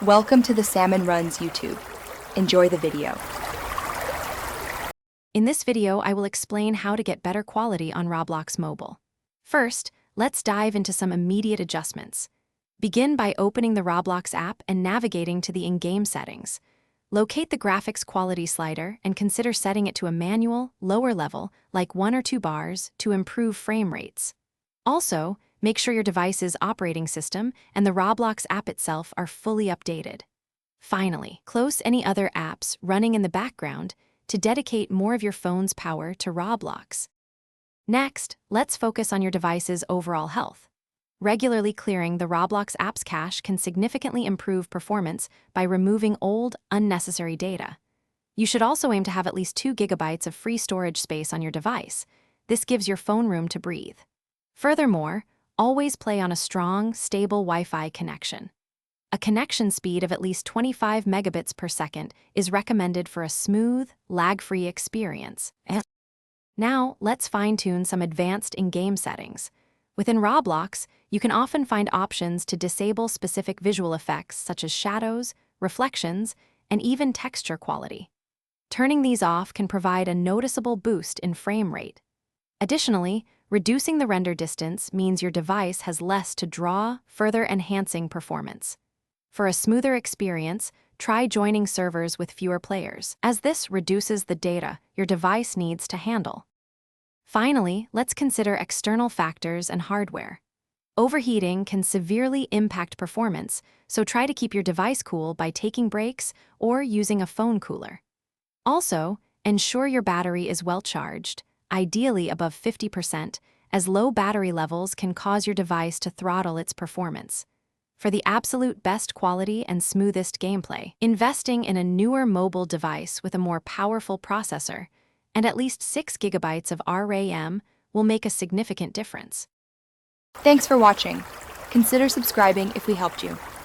Welcome to the Salmon Runs YouTube. Enjoy the video. In this video, I will explain how to get better quality on Roblox Mobile. First, let's dive into some immediate adjustments. Begin by opening the Roblox app and navigating to the in-game settings. Locate the graphics quality slider and consider setting it to a manual, lower level, like 1 or 2 bars, to improve frame rates. Also, make sure your device's operating system and the Roblox app itself are fully updated. Finally, close any other apps running in the background to dedicate more of your phone's power to Roblox. Next, let's focus on your device's overall health. Regularly clearing the Roblox app's cache can significantly improve performance by removing old, unnecessary data. You should also aim to have at least 2 gigabytes of free storage space on your device. This gives your phone room to breathe. Furthermore, always play on a strong, stable Wi-Fi connection. A connection speed of at least 25 megabits per second is recommended for a smooth, lag-free experience. Now, let's fine-tune some advanced in-game settings. Within Roblox, you can often find options to disable specific visual effects such as shadows, reflections, and even texture quality. Turning these off can provide a noticeable boost in frame rate. Additionally, reducing the render distance means your device has less to draw, further enhancing performance. For a smoother experience, try joining servers with fewer players, as this reduces the data your device needs to handle. Finally, let's consider external factors and hardware. Overheating can severely impact performance, so try to keep your device cool by taking breaks or using a phone cooler. Also, ensure your battery is well charged, ideally above 50%, as low battery levels can cause your device to throttle its performance. For the absolute best quality and smoothest gameplay, investing in a newer mobile device with a more powerful processor and at least 6 gigabytes of RAM will make a significant difference. Thanks for watching. Consider subscribing if we helped you.